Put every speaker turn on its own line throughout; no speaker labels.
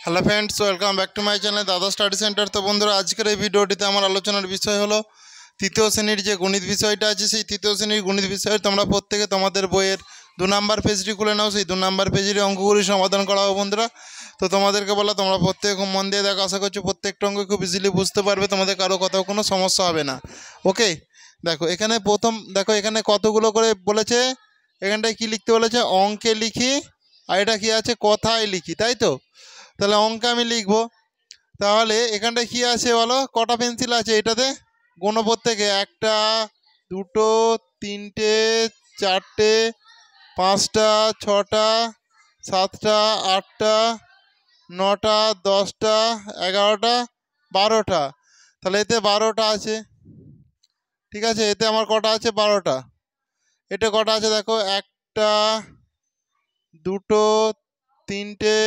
Hello friends, welcome back to my channel দাদা study centre. তো বন্ধুরা, আজকের এই ভিডিওটিতে আমার আলোচনার বিষয় হলো তৃতীয় শ্রেণীর যে গণিত বিষয়টা আছে, সেই তৃতীয় শ্রেণীর গণিত বিষয়ে তোমরা প্রত্যেকে তোমাদের বইয়ের 2 নম্বর পেজটি খুলে নাও। সেই 2 নম্বর পেজের অঙ্কগুলি সমাধান করা হবে বন্ধুরা। তো তোমাদেরকে বলা, তোমরা প্রত্যেকে খুব মন দিয়ে দেখো। আশা করছি প্রত্যেকটা অঙ্ক খুব ইজিলি বুঝতে পারবে, তোমাদের কারো কোথাও কোনো সমস্যা হবে না। ওকে, দেখো এখানে প্রথম দেখো এখানে কতগুলো করে বলেছে। এখানটায় কি লিখতে বলেছে? অঙ্কে লিখি, আর এটা কি আছে? কথায় লিখি, তাই তো? তাহলে অঙ্কে আমি লিখবো। তাহলে এখানটায় কি আছে বলো? কটা পেন্সিল আছে এটাতে? গোনো প্রত্যেকে। একটা, দুটো, তিনটে, চারটে, পাঁচটা, ছটা, সাতটা, আটটা, নটা, 10টা, 11টা, 12টা। তাহলে এতে 12টা আছে। ঠিক আছে, এতে আমার কটা আছে? 12টা। এটা কটা আছে দেখো? একটা, দুটো, তিনটে,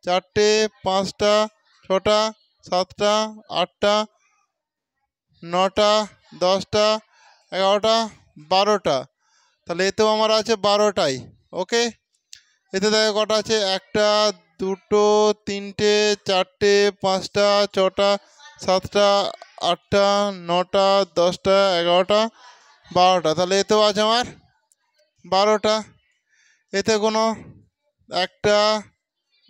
চারটে, পাঁচটা, ছটা, সাতটা, আটটা, নটা, 10টা, 11টা, 12টা। তাহলে এতেও আমার আছে 12টাই। ওকে, এতে দেখো কটা আছে? একটা, দুটো, তিনটে, চারটে, পাঁচটা, ছটা, সাতটা, আটটা, নটা, 10টা, 11টা, 12টা। তাহলে এতেও আছে আমার 12টা। এতে কোনো একটা,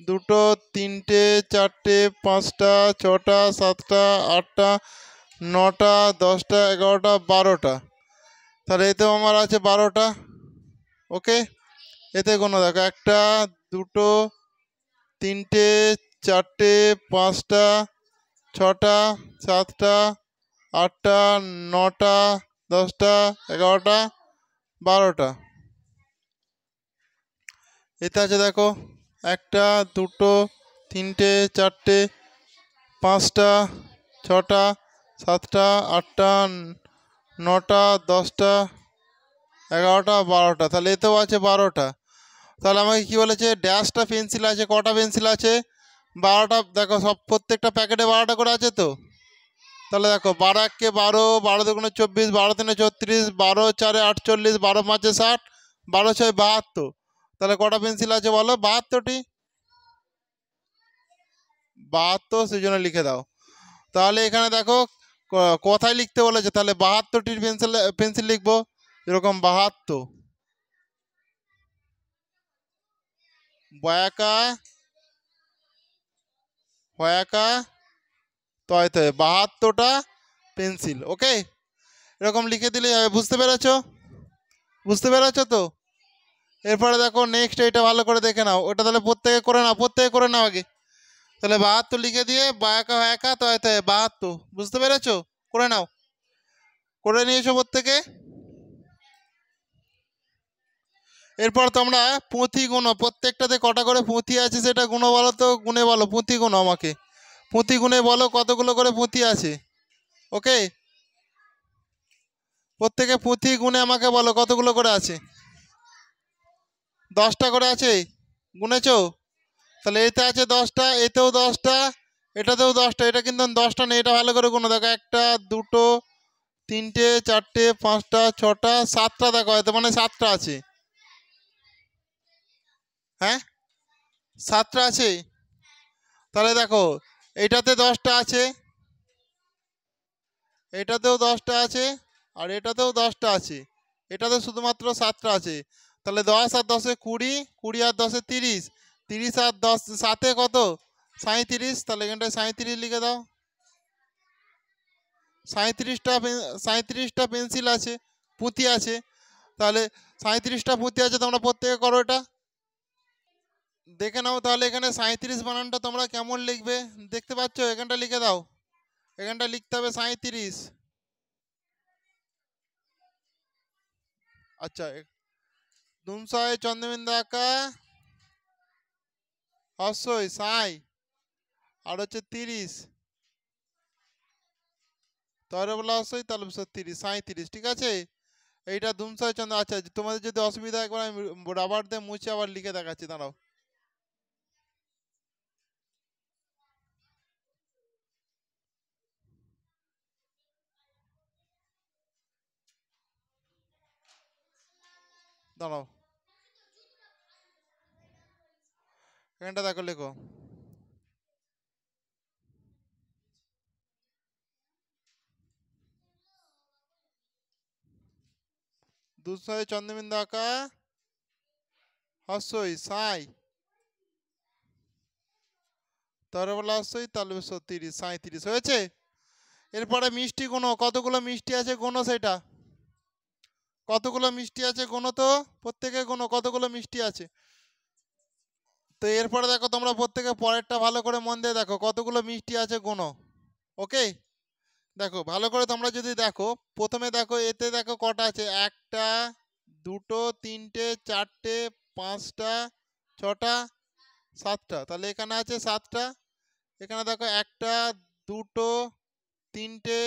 দুটো, তিনটে, চারটে, পাঁচটা, ছটা, সাতটা, আটটা, নটা, 10টা, 11টা, 12টা। তাহলে এতেও আমার আছে 12টা। ওকে, এতে কোনো দেখো একটা, দুটো, তিনটে, চারটে, পাঁচটা, ছটা, সাতটা, আটটা, নটা, 10টা, 11টা, 12টা। এতে আছে দেখো একটা, দুটো, তিনটে, চারটে, পাঁচটা, ছটা, সাতটা, আটটা, নটা, 10টা, 11টা, 12টা। তাহলে এতেও আছে 12টা। তাহলে আমাকে কি বলেছে? ড্যাশটা পেন্সিল আছে। কটা পেন্সিল আছে? 12টা। দেখো সব প্রত্যেকটা প্যাকেটে 12টা করে আছে তো। তাহলে দেখো 12 একে 12, 12 দুগুণে 24, 12 তিনে 36, 12 চারে 48, 12 পাঁচে 60, 12 ছয় 72। তাহলে কটা পেন্সিল আছে বলো? 72টি। 72, সেই জন্য লিখে দাও। তাহলে এখানে দেখো কথায় লিখতে বলেছে, তাহলে 72টির পেন্সিল লিখবো। এরকম 72, বয়াকা হয়াকা তয় তয়, 72টা পেন্সিল। ওকে, এরকম লিখে দিলে হবে। বুঝতে পেরেছো? বুঝতে পেরেছো তো? এরপরে দেখো নেক্সট, এটা ভালো করে দেখে নাও। ওটা তাহলে প্রত্যেকে করে নাও, প্রত্যেকে করে নাও আগে। তাহলে 72 লিখে দিয়ে বয়াকা হয়াকা তয় তয় 72। বুঝতে পেরেছো? করে নাও। করে নিয়েছো প্রত্যেকে? এরপর তোমরা পুঁথি গুনো। প্রত্যেকটাতে কটা করে পুঁথি আছে সেটা গুনো বলো তো। গুনে বলো, পুঁথি গুনো আমাকে। পুঁথি গুনে বলো কতগুলো করে পুঁথি আছে। ওকে, প্রত্যেকে পুঁথি গুনে আমাকে বলো কতগুলো করে আছে। 10টা করে আছে। গুনেছো? তাহলে এতে আছে 10টা, এতেও 10টা, এটাতেও 10টা। এটা কিন্তু 10টা নেই, এটা ভালো করে গুনো। দেখো একটা, দুটো, তিনটে, চারটে, পাঁচটা, ছটা, 7টা। দেখো এতে মানে 7টা আছে। হ্যাঁ, 7টা আছে। তাহলে দেখো এটাতে 10টা আছে, এটাতেও 10টা আছে, আর এটাতেও 10টা আছে। এটাতে শুধুমাত্র 7টা আছে। তাহলে 10 আর 10এ 20, 20 আর 10এ 30, 30 আর 10 7এ কত? 37। তাহলে এখানটায় 37 লিখে দাও। 37টা পেন্সিল আছে, পুঁতি আছে। তাহলে 37টা পুঁতি আছে। তোমরা প্রত্যেকে করো এটা, দেখে নাও। তাহলে এখানে 37 বানানটা তোমরা কেমন লিখবে দেখতে পাচ্ছ? এখানটা লিখে দাও। এখানটা লিখতে হবে 37। আচ্ছা, দুমসায় চন্দ্রবিন্দু আঁকা, অবশ্যই সাই, আর হচ্ছে 30, তরবলা অবশ্যই, তাহলে 30, 37। ঠিক আছে, এইটা দুমসায় চন্দ্র। আচ্ছা, তোমাদের যদি অসুবিধা, একবার আমি রাবার দিয়ে মুছে আবার লিখে দেখাচ্ছি, দাঁড়াও। দাঁড়াও, এখানটা দেখো লেখো। দুশো চন্দ্রবিন্দু আঁকা হস্যই সাই তরবলা হস্যই তালবে 30 37 হয়েছে। এরপরে মিষ্টি গুণ, কতগুলো মিষ্টি আছে গুণ, সেটা কতগুলো মিষ্টি আছে গুণ, তো প্রত্যেকে গুণ কতগুলো মিষ্টি আছে। তো এরপরে দেখো তোমরা প্রত্যেকে পরেরটা ভালো করে মন দিয়ে দেখো কতগুলো মিষ্টি আছে গুণ। ওকে, দেখো ভালো করে তোমরা যদি দেখো, প্রথমে দেখো এতে দেখো কটা আছে, একটা দুটো তিনটে চারটে পাঁচটা ছটা সাতটা, তাহলে এখানে আছে সাতটা। এখানে দেখো একটা দুটো তিনটে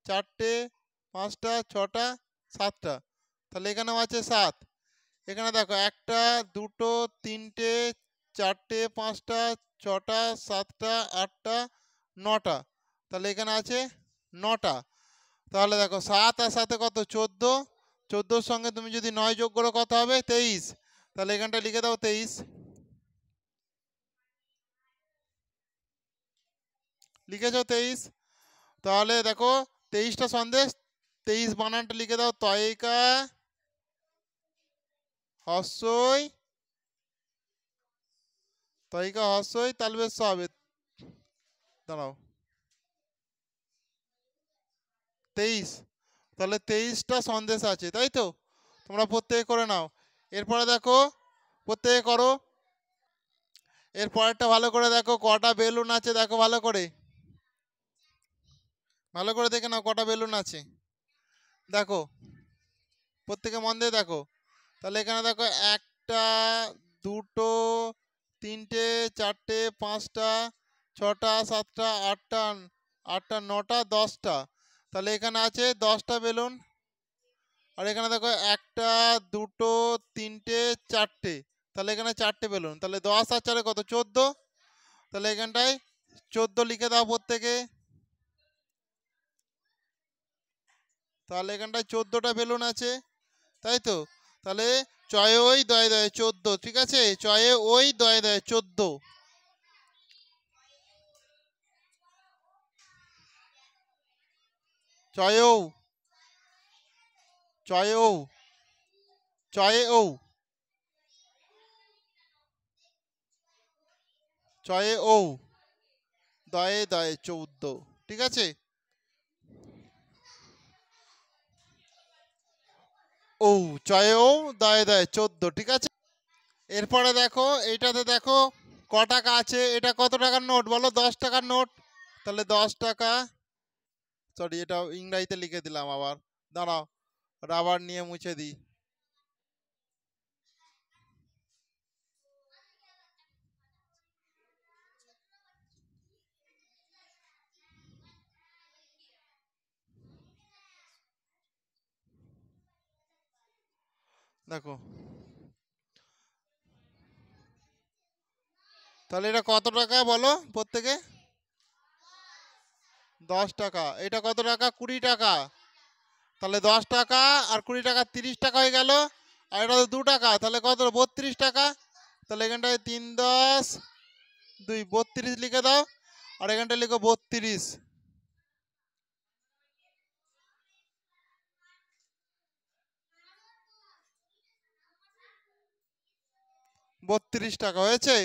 চারটে পাঁচটা ছটা সাতটা, তাহলে এখানেও আছে সাত। এখানে দেখো একটা দুটো তিনটে চারটে পাঁচটা ছটা সাতটা আটটা নটা, তাহলে এখানে আছে নটা। তাহলে দেখো সাত আর সাথে কত 14, 14-র সঙ্গে তুমি যদি 9 যোগ করো কত হবে 23, তাহলে এখানটা লিখে দাও 23, লিখেছো 23। তাহলে দেখো 23টা সন্দেশ, 23 বানানটা লিখে দাও তয়িকা হস্যই, তয়িকা হস্যই তালবেশ হবে, দাঁড়াও 23, তাহলে 23টা সন্দেশ আছে, তাই তো? তোমরা প্রত্যেকে করে নাও। এরপরে দেখো প্রত্যেকে করো, এর পরেরটা ভালো করে দেখো কটা বেলুন আছে, দেখো ভালো করে, ভালো করে দেখে নাও কটা বেলুন আছে, দেখো প্রত্যেকে মন দিয়ে দেখো। তাহলে এখানে দেখো একটা দুটো তিনটে চারটে পাঁচটা ছটা সাতটা আটটা আটটা নটা 10টা, তাহলে এখানে আছে 10টা বেলুন। আর এখানে দেখো একটা দুটো তিনটে চারটে, তাহলে এখানে 4টে বেলুন, তাহলে 10 আর 4 কত 14, তাহলে এখানটায় 14 লিখে দাও প্রত্যেকে। তাহলে এখানটায় 14টা বেলুন আছে, তাই তো? তাহলে চয়ে ওই দয়ে দয়ে 14, ঠিক আছে, চয়ে ওই দয়ে দয়ে 14, চয়েও চয়েও চয়েও চয়েও দয়ে দয়ে 14, ঠিক আছে। ও চয়েও দয়ে দয়ে 14, ঠিক আছে। এরপরে দেখো এইটাতে দেখো ক টাকা আছে, এটা কত টাকার নোট বলো, 10 টাকার নোট, তাহলে 10 টাকা, সরি এটা ইংরাজিতে লিখে দিলাম আবার, দাঁড়াও রাবার নিয়ে মুছে দিই। দেখো তাহলে এটা কত টাকা বলো প্রত্যেকে, 10 টাকা। এটা কত টাকা 20 টাকা, তাহলে 10 টাকা আর 20 টাকা 30 টাকা হয়ে গেল। আর এটা তো 2 টাকা, তাহলে কত 32 টাকা, তাহলে এখানটায় 3 10 2 32 লিখে দাও। আর এখানটায় লিখো 32, 32 টাকা হয়েছে,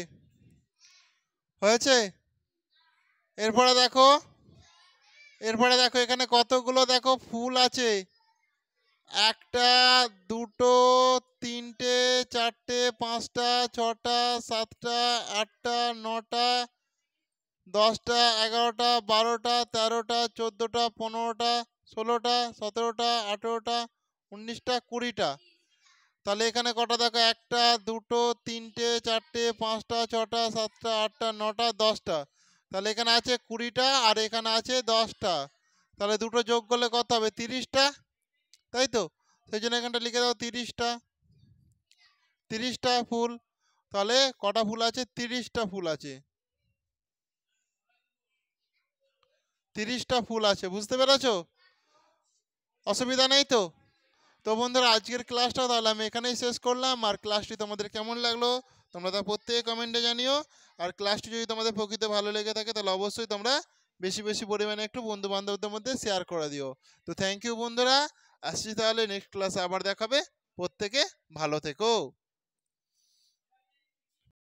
হয়েছে। এরপরে দেখো, এরপরে দেখো এখানে কতগুলো দেখো ফুল আছে, একটা দুটো তিনটে চারটে পাঁচটা ছটা সাতটা আটটা নটা 10টা 11টা 12টা 13টা 14টা 15টা 16টা 17টা 18টা 19টা 20টা, তাহলে এখানে কটা দেখো একটা দুটো তিনটে চারটে পাঁচটা ছটা সাতটা আটটা নটা 10টা, তাহলে এখানে আছে 20টা আর এখানে আছে 10টা, তাহলে দুটো যোগ করলে কত হবে 30টা, তাই তো? সেই জন্য এখানটা লিখে দাও 30টা, 30টা ফুল। তাহলে কটা ফুল আছে 30টা ফুল আছে, 30টা ফুল আছে, বুঝতে পেরেছো? অসুবিধা নেই তো? তো বন্ধুরা আজকের ক্লাসটা তাহলে আমি এখানেই শেষ করলাম। আর ক্লাসটি তোমাদের কেমন লাগলো তোমরা তা প্রত্যেকে কমেন্টে জানিও। আর ক্লাসটি যদি তোমাদের প্রকৃত ভালো লেগে থাকে তাহলে অবশ্যই তোমরা বেশি বেশি পরিমাণে একটু বন্ধু বান্ধবদের মধ্যে শেয়ার করে দিও। তো থ্যাংক ইউ বন্ধুরা। আসছি তাহলে, নেক্সট ক্লাসে আবার দেখাবে। প্রত্যেকে ভালো থেকো।